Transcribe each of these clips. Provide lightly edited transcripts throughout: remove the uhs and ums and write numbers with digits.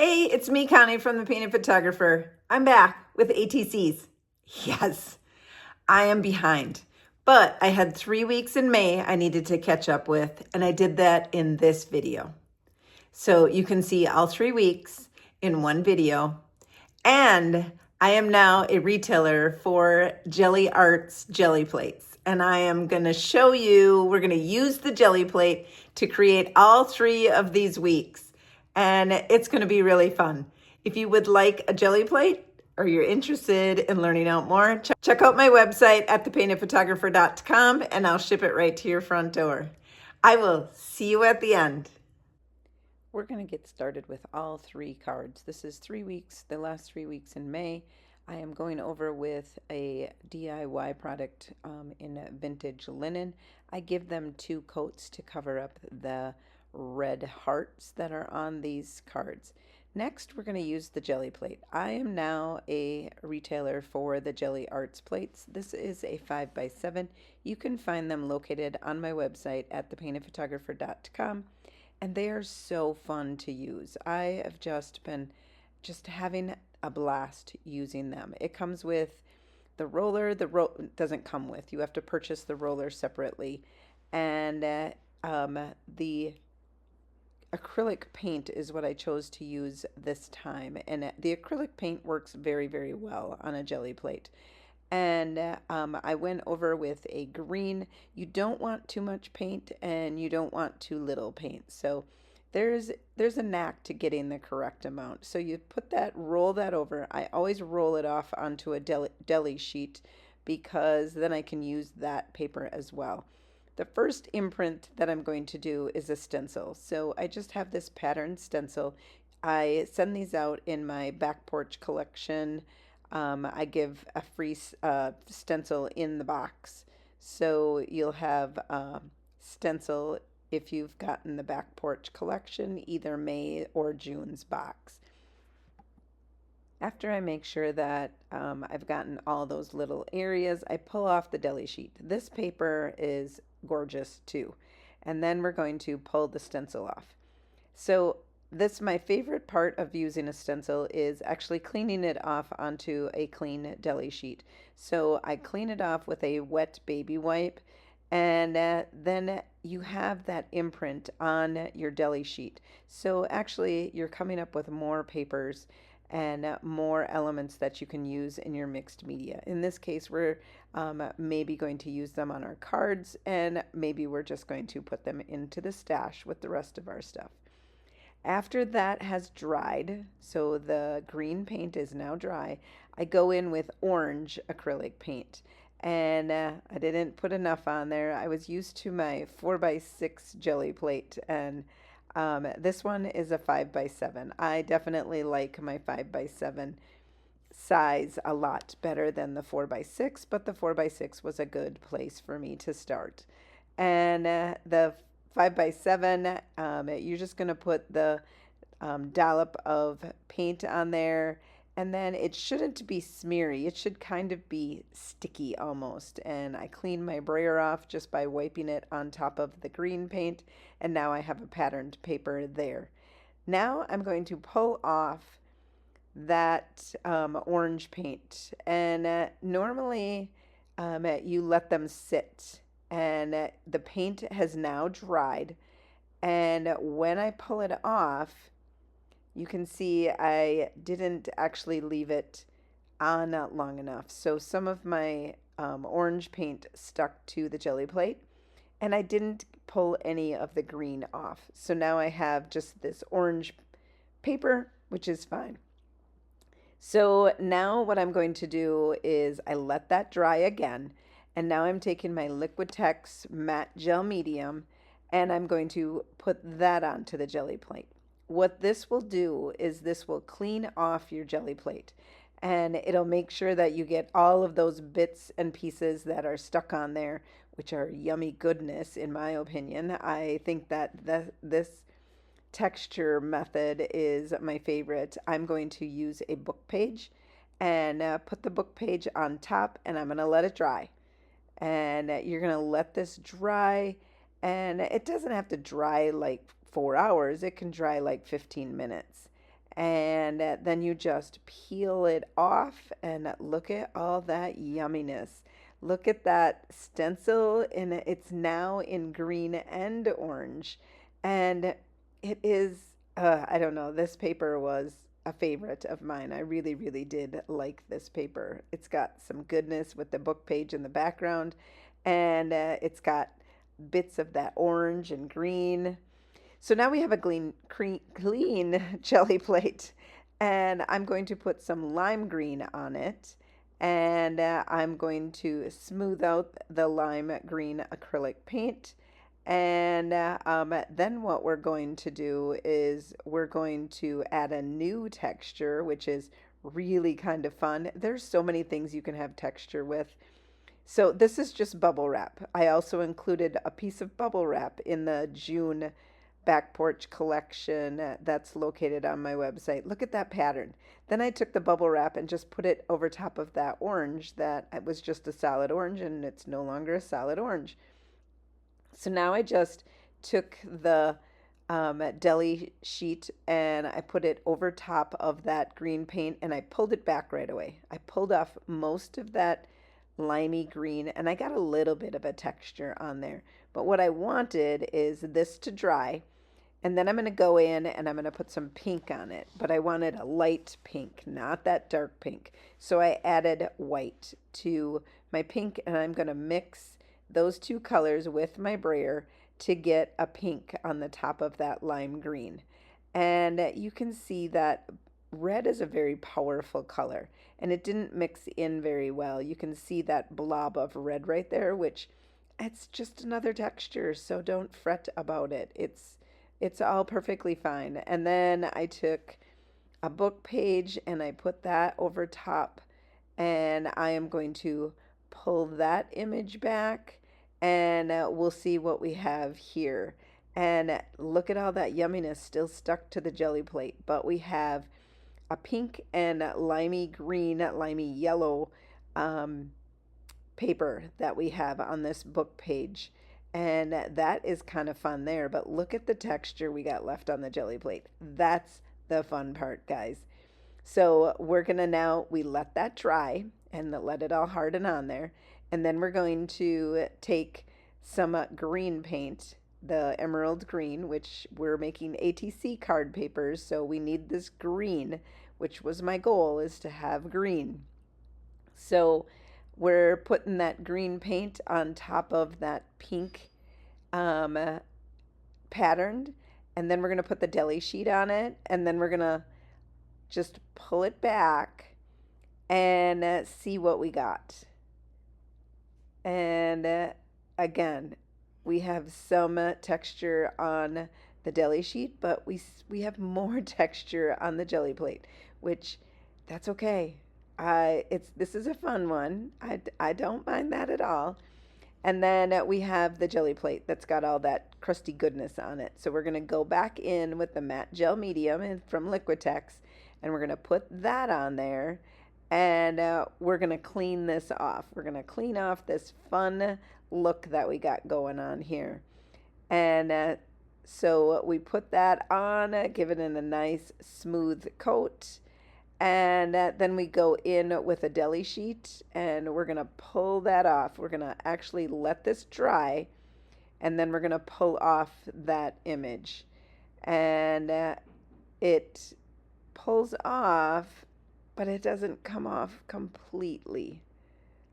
Hey, it's me, Connie from The Painted Photographer. I'm back with ATCs. Yes, I am behind, but I had 3 weeks in May I needed to catch up with, and I did that in this video. So you can see all 3 weeks in one video. And I am now a retailer for Jelly Arts jelly plates. And I am going to show you, we're going to use the jelly plate to create all 3 of these weeks. And it's going to be really fun. If you would like a jelly plate or you're interested in learning out more, check out my website at thepaintedphotographer.com and I'll ship it right to your front door. I will see you at the end. We're going to get started with all 3 cards. This is 3 weeks, the last 3 weeks in May. I am going over with a DIY product in vintage linen. I give them 2 coats to cover up the red hearts that are on these cards. Next, we're going to use the jelly plate. I am now a retailer for the Jelly Arts plates. This is a 5x7. You can find them located on my website at thepaintedphotographer.com. And they are so fun to use. I have just been having a blast using them. It comes with the roller. Doesn't come with. You have to purchase the roller separately. And the acrylic paint is what I chose to use this time. And the acrylic paint works very, very well on a jelly plate. And I went over with a green. You don't want too much paint and you don't want too little paint. So there's a knack to getting the correct amount. So you roll that over. I always roll it off onto a deli sheet because then I can use that paper as well. The first imprint that I'm going to do is a stencil. So I just have this pattern stencil. I send these out in my back porch collection. I give a free stencil in the box. So you'll have stencil if you've gotten the back porch collection, either May or June's box. After I make sure that I've gotten all those little areas, I pull off the deli sheet. This paper is gorgeous too. And then we're going to pull the stencil off. So my favorite part of using a stencil is actually cleaning it off onto a clean deli sheet. So I clean it off with a wet baby wipe, and then you have that imprint on your deli sheet. So actually you're coming up with more papers and more elements that you can use in your mixed media. In this case, we're maybe going to use them on our cards, and maybe we're just going to put them into the stash with the rest of our stuff. After that has dried, so the green paint is now dry, I go in with orange acrylic paint. And I didn't put enough on there. I was used to my 4x6 jelly plate, and this one is a 5x7. I definitely like my 5x7 size a lot better than the 4x6, but the 4x6 was a good place for me to start. And the 5x7, you're just going to put the dollop of paint on there, and then it shouldn't be smeary. It should kind of be sticky almost. And I clean my brayer off just by wiping it on top of the green paint, and now I have a patterned paper there. Now I'm going to pull off that orange paint, and normally you let them sit, and the paint has now dried. And when I pull it off, you can see I didn't actually leave it on long enough. So some of my orange paint stuck to the jelly plate, and I didn't pull any of the green off. So now I have just this orange paper, which is fine. So now what I'm going to do is I let that dry again. And now I'm taking my Liquitex matte gel medium, and I'm going to put that onto the jelly plate. What this will do is this will clean off your jelly plate, and it'll make sure that you get all of those bits and pieces that are stuck on there, which are yummy goodness in my opinion. I think that this texture method is my favorite. I'm going to use a book page and put the book page on top, and I'm going to let it dry. And you're going to let this dry, and it doesn't have to dry like 4 hours. It can dry like 15 minutes. And then you just peel it off and look at all that yumminess. Look at that stencil, and it's now in green and orange. And it is, I don't know, this paper was a favorite of mine. I really, really did like this paper. It's got some goodness with the book page in the background, and it's got bits of that orange and green. So now we have a clean jelly plate, and I'm going to put some lime green on it, and I'm going to smooth out the lime green acrylic paint. And then what we're going to do is we're going to add a new texture, which is really kind of fun. There's so many things you can have texture with. So this is just bubble wrap. I also included a piece of bubble wrap in the June back porch collection that's located on my website. Look at that pattern. Then I took the bubble wrap and just put it over top of that orange that it was just a solid orange, and it's no longer a solid orange. So now I just took the deli sheet and I put it over top of that green paint, and I pulled it back right away. I pulled off most of that limey green, and I got a little bit of a texture on there. But what I wanted is this to dry, and then I'm going to go in and I'm going to put some pink on it. But I wanted a light pink, not that dark pink. So I added white to my pink, and I'm going to mix those two colors with my brayer to get a pink on the top of that lime green. And you can see that red is a very powerful color, and it didn't mix in very well. You can see that blob of red right there, which it's just another texture, so don't fret about it. It's all perfectly fine. And then I took a book page and I put that over top, and I am going to pull that image back, and we'll see what we have here. And look at all that yumminess still stuck to the jelly plate, but we have a pink and limey green, limey yellow paper that we have on this book page. And that is kind of fun there, but look at the texture we got left on the jelly plate. That's the fun part, guys. So we're gonna now, we let that dry and let it all harden on there. And then we're going to take some green paint, the emerald green, which we're making ATC card papers, so we need this green, which was my goal, is to have green. So we're putting that green paint on top of that pink patterned, and then we're going to put the deli sheet on it, and then we're going to just pull it back and see what we got. And again, we have some texture on the deli sheet, but we have more texture on the jelly plate, which that's okay. This is a fun one. I don't mind that at all. And then we have the jelly plate that's got all that crusty goodness on it. So we're going to go back in with the matte gel medium from Liquitex, and we're going to put that on there, and we're going to clean this off. We're going to clean off this fun look that we got going on here. And so we put that on, give it in a nice smooth coat. And then we go in with a deli sheet, and we're going to pull that off. We're going to actually let this dry, and then we're going to pull off that image. And it pulls off, but it doesn't come off completely.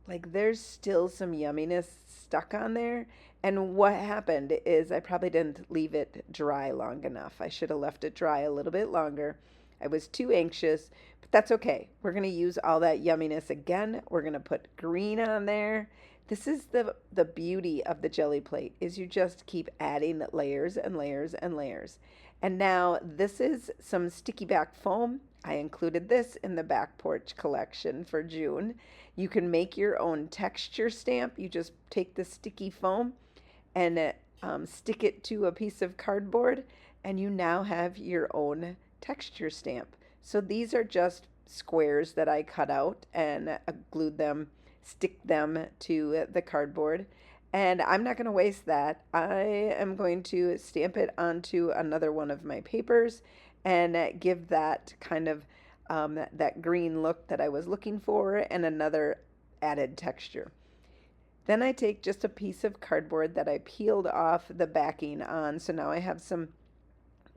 Like, there's still some yumminess stuck on there. And what happened is I probably didn't leave it dry long enough. I should have left it dry a little bit longer. I was too anxious, but that's okay. We're going to use all that yumminess again. We're going to put green on there. This is the beauty of the jelly plate, is you just keep adding layers and layers and layers. And now this is some sticky back foam. I included this in the back porch collection for June. You can make your own texture stamp. You just take the sticky foam and stick it to a piece of cardboard, and you now have your own texture stamp. So these are just squares that I cut out and glued them, stick them to the cardboard. And I'm not going to waste that. I am going to stamp it onto another one of my papers, and give that kind of that green look that I was looking for and another added texture. Then I take just a piece of cardboard that I peeled off the backing on. So now I have some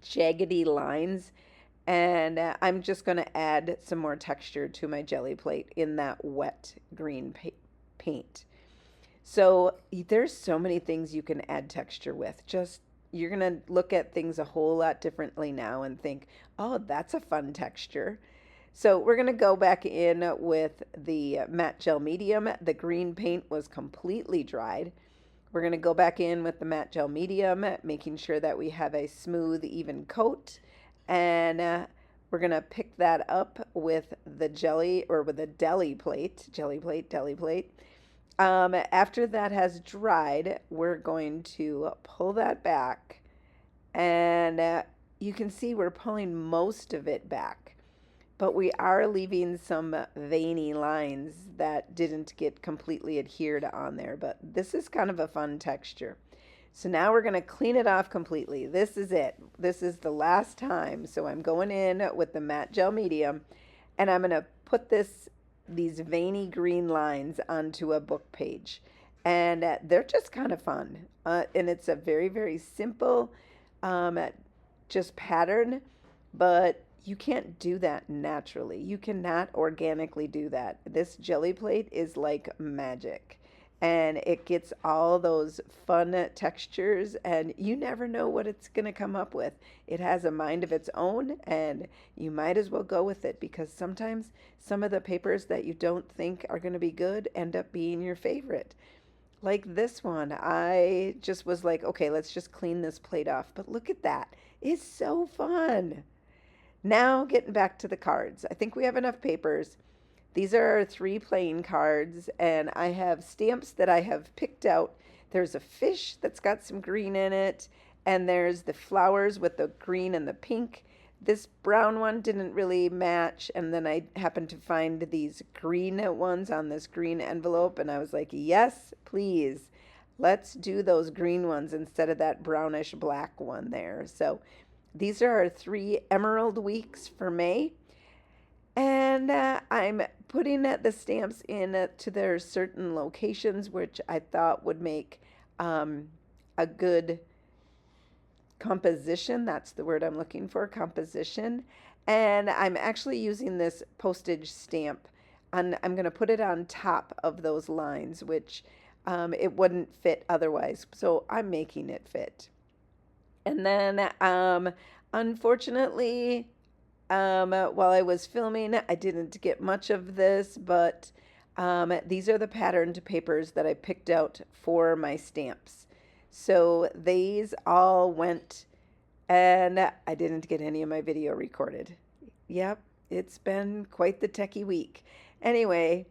jaggedy lines, and I'm just going to add some more texture to my jelly plate in that wet green paint. So there's so many things you can add texture with. Just you're going to look at things a whole lot differently now and think, oh, that's a fun texture. So we're going to go back in with the matte gel medium. The green paint was completely dried. We're going to go back in with the matte gel medium, making sure that we have a smooth, even coat. And we're going to pick that up with the jelly, or with a deli plate, jelly plate, deli plate. After that has dried, we're going to pull that back. And you can see we're pulling most of it back, but we are leaving some veiny lines that didn't get completely adhered on there. But this is kind of a fun texture. So now we're going to clean it off completely. This is it. This is the last time. So I'm going in with the matte gel medium, and I'm going to put these veiny green lines onto a book page. And they're just kind of fun. And it's a very, very simple just pattern, but you can't do that naturally. You cannot organically do that. This jelly plate is like magic, and it gets all those fun textures, and you never know what it's going to come up with. It has a mind of its own, and you might as well go with it, because sometimes some of the papers that you don't think are going to be good end up being your favorite. Like this one, I just was like, okay, let's just clean this plate off. But look at that. It's so fun. Now, getting back to the cards. I think we have enough papers. These are our 3 playing cards, and I have stamps that I have picked out. There's a fish that's got some green in it, and there's the flowers with the green and the pink. This brown one didn't really match, and then I happened to find these green ones on this green envelope, and I was like, yes, please. Let's do those green ones instead of that brownish black one there. So these are our 3 Emerald Weeks for May. And I'm putting the stamps in to their certain locations, which I thought would make a good composition. That's the word I'm looking for, composition. And I'm actually using this postage stamp. I'm going to put it on top of those lines, which it wouldn't fit otherwise. So I'm making it fit. And then, unfortunately, while I was filming, I didn't get much of this, but these are the patterned papers that I picked out for my stamps. So these all went, and I didn't get any of my video recorded. Yep, it's been quite the techie week. Anyway,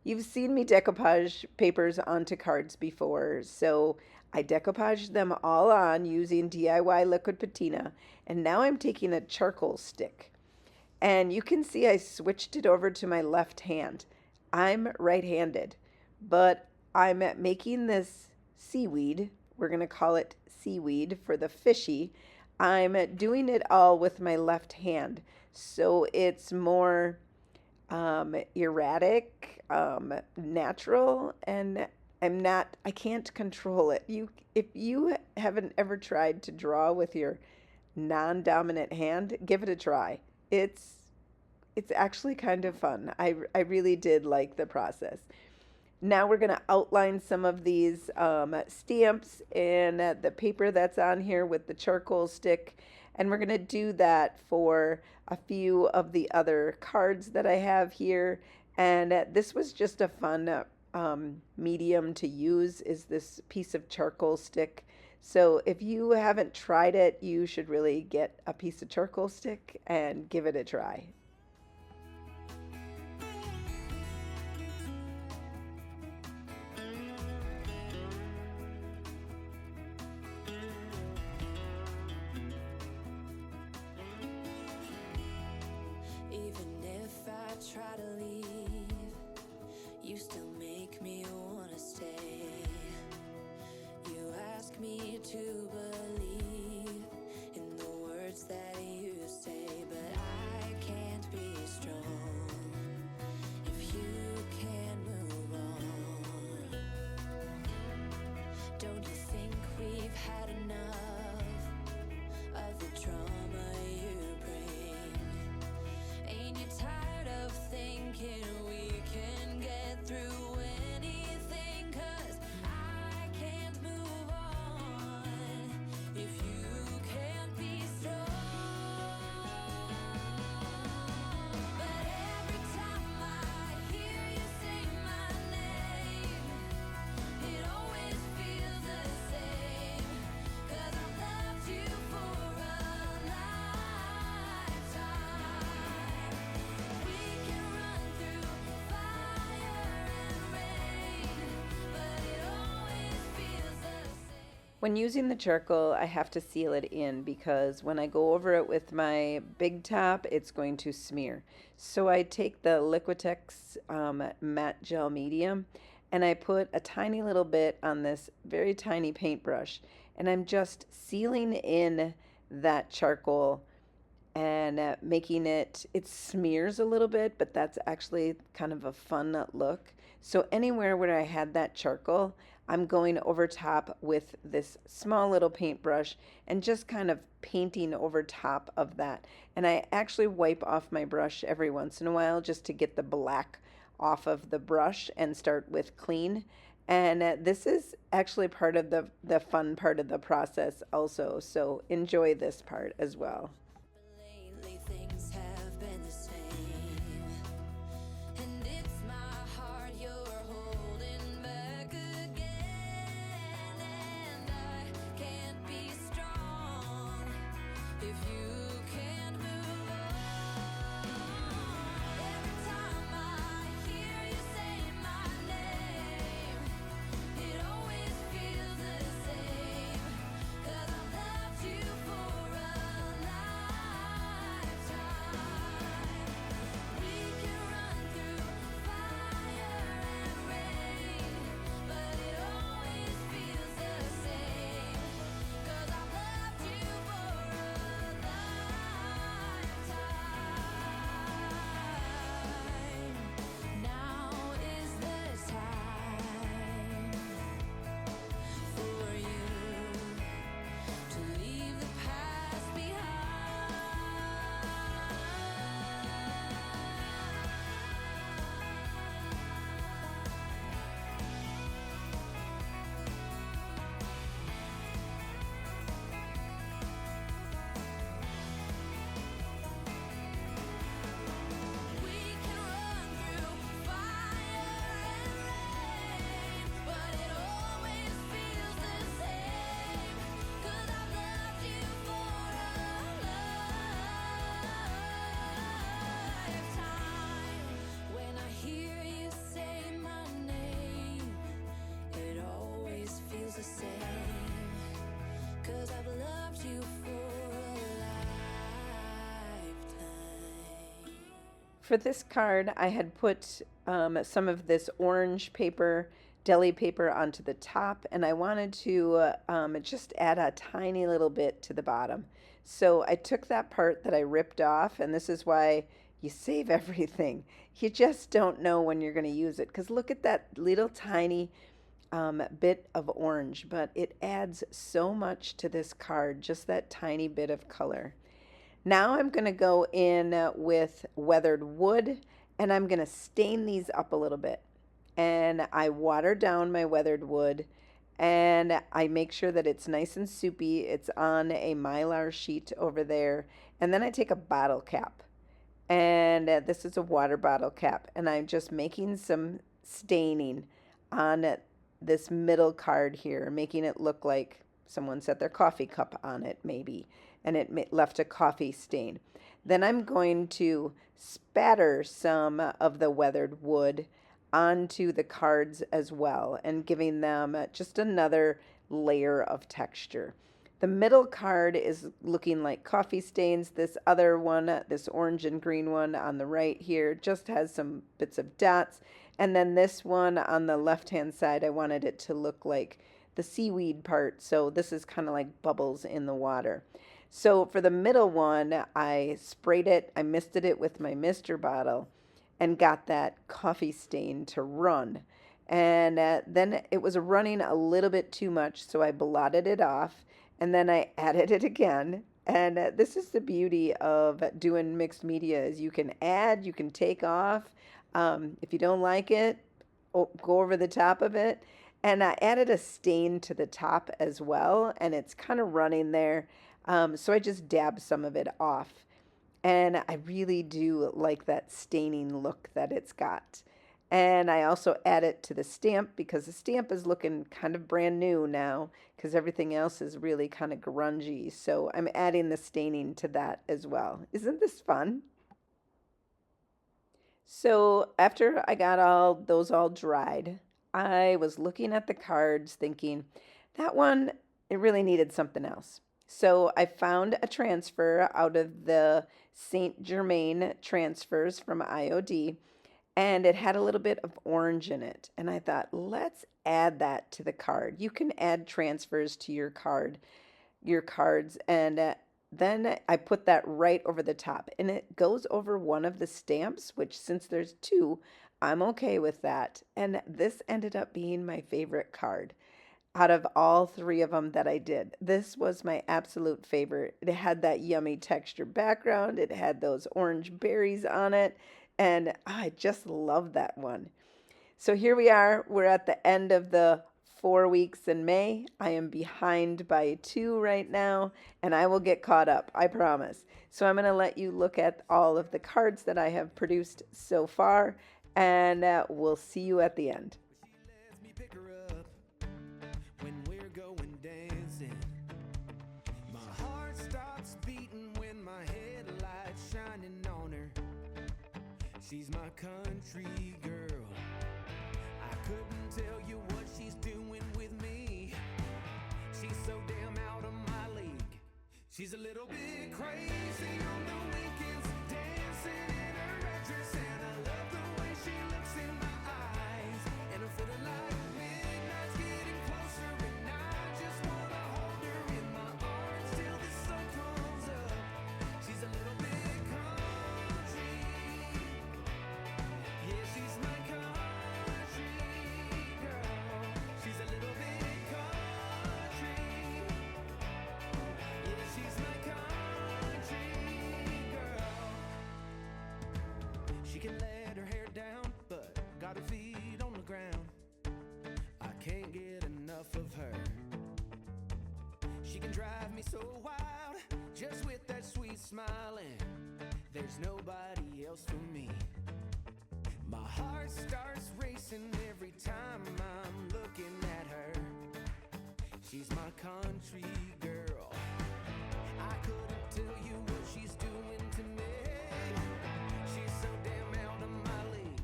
you've seen me decoupage papers onto cards before, so I decoupaged them all on using DIY liquid patina, and now I'm taking a charcoal stick. And you can see I switched it over to my left hand. I'm right-handed, but I'm making this seaweed. We're going to call it seaweed for the fishy. I'm doing it all with my left hand, so it's more erratic, natural, and I can't control it. If you haven't ever tried to draw with your non-dominant hand, give it a try. It's actually kind of fun. I really did like the process. Now we're going to outline some of these stamps and the paper that's on here with the charcoal stick. And we're going to do that for a few of the other cards that I have here. And this was just a fun medium to use, is this piece of charcoal stick. So if you haven't tried it, you should really get a piece of charcoal stick and give it a try. Even if I try to leave, you still make me wanna stay. You ask me to believe in the words that you say. When using the charcoal, I have to seal it in because when I go over it with my big top, it's going to smear. So I take the Liquitex matte gel medium and I put a tiny little bit on this very tiny paintbrush and I'm just sealing in that charcoal and making it smears a little bit, but that's actually kind of a fun look. So anywhere where I had that charcoal, I'm going over top with this small little paintbrush and just kind of painting over top of that. And I actually wipe off my brush every once in a while just to get the black off of the brush and start with clean. And this is actually part of the fun part of the process also. So enjoy this part as well. Lately things have been the same, and it's my heart you're holding back again, and I can't be strong if you can't move on. Every time I hear you say my name, it always feels the same, 'cause I've loved you for a lifetime. We can run through fire and rain, but it always feels the same, 'cause I've loved you for a lifetime. Now is the time for you to leave the past behind. We can run through fire and rain, but it always feels the same, 'cause I've loved you for a lifetime. When I hear you say my name, it always feels the same, 'cause I've loved you for a lifetime. For this card, I had put some of this orange paper, deli paper onto the top, and I wanted to just add a tiny little bit to the bottom. So I took that part that I ripped off, and this is why you save everything. You just don't know when you're going to use it, because look at that little tiny bit of orange, but it adds so much to this card, just that tiny bit of color. Now I'm going to go in with weathered wood and I'm going to stain these up a little bit. And I water down my weathered wood and I make sure that it's nice and soupy. It's on a mylar sheet over there. And then I take a bottle cap. And this is a water bottle cap. And I'm just making some staining on this middle card here, making it look like someone set their coffee cup on it maybe, and it left a coffee stain. Then I'm going to spatter some of the weathered wood onto the cards as well and giving them just another layer of texture. The middle card is looking like coffee stains. This other one, this orange and green one on the right here, just has some bits of dots. And then this one on the left-hand side, I wanted it to look like the seaweed part. So this is kind of like bubbles in the water. So for the middle one, I sprayed it, I misted it with my mister bottle and got that coffee stain to run. And then it was running a little bit too much, so I blotted it off and then I added it again. And this is the beauty of doing mixed media is you can add, you can take off. If you don't like it, go over the top of it. And I added a stain to the top as well, and it's kind of running there. So I just dabbed some of it off. And I really do like that staining look that it's got. And I also add it to the stamp because the stamp is looking kind of brand new now because everything else is really kind of grungy. So I'm adding the staining to that as well. Isn't this fun? So after I got all those all dried, I was looking at the cards thinking, that one it really needed something else. So I found a transfer out of the Saint Germain transfers from IOD, and it had a little bit of orange in it. And I thought, let's add that to the card. You can add transfers to your cards, and then I put that right over the top, and it goes over one of the stamps, which since there's two, I'm okay with that. And this ended up being my favorite card out of all three of them that I did. This was my absolute favorite. It had that yummy texture background, it had those orange berries on it, and I just love that one. So here we are. We're at the end of the 4 weeks in May. I am behind by 2 right now, and I will get caught up, I promise. So I'm going to let you look at all of the cards that I have produced so far, and we'll see you at the end. Lets me pick her up when we're going dancing. My heart stops beating when my headlights shining on her. She's my country girl. I couldn't tell you what she's doing with me. She's so damn out of my league. She's a little bit crazy on the weekends, dancing in her red dress, and I love the way she looks in my eyes. And I'm feeling like midnight's getting closer, and I just wanna hold her in my arms till the sun comes up. She's a little bit country. Yeah, she's my country girl. She's a little bit country. Yeah, she's my country girl. She can let her hair down, but got her feet on the ground. I can't get enough of her. She can drive me so wild, just with that sweet smile, and there's nobody else for me. My heart starts racing every time I'm looking at her. She's my country girl. I couldn't tell you what she's doing to me. She's so damn out of my league.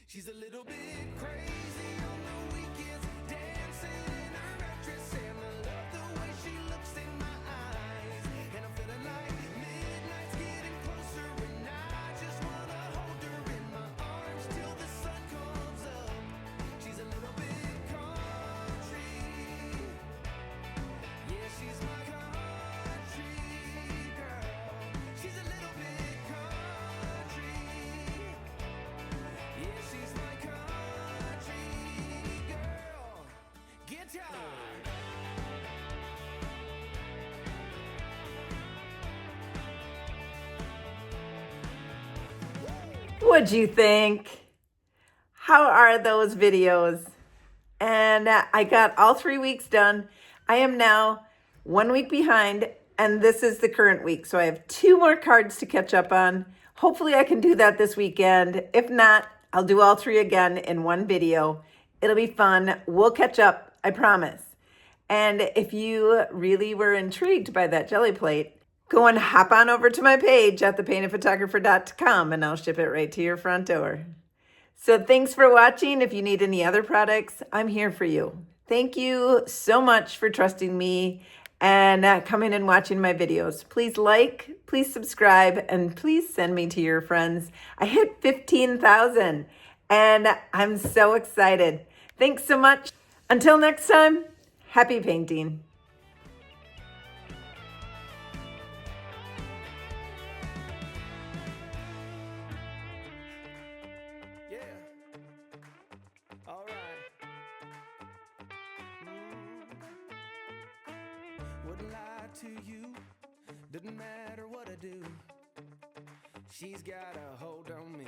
She's a little bit crazy on the weekends, dancing in her red dress, and I love the way she looks in my eyes. And I'm feeling like midnight's getting closer, and I just wanna hold her in my arms till the sun comes up. She's a little bit country. Yeah, she's my country girl. She's a little bit country. Yeah, she's my country girl. Guitar. What'd you think? How are those videos? And I got all 3 weeks done. I am now 1 week behind, and this is the current week. So I have 2 more cards to catch up on. Hopefully I can do that this weekend. If not, I'll do all 3 again in one video. It'll be fun. We'll catch up, I promise. And if you really were intrigued by that jelly plate, go and hop on over to my page at thepaintedphotographer.com, and I'll ship it right to your front door. So thanks for watching. If you need any other products, I'm here for you. Thank you so much for trusting me and coming and watching my videos. Please like, please subscribe, and please send me to your friends. I hit 15,000 and I'm so excited. Thanks so much. Until next time, happy painting. Yeah. All right. Wouldn't lie to you. Doesn't matter what I do. She's got a hold on me.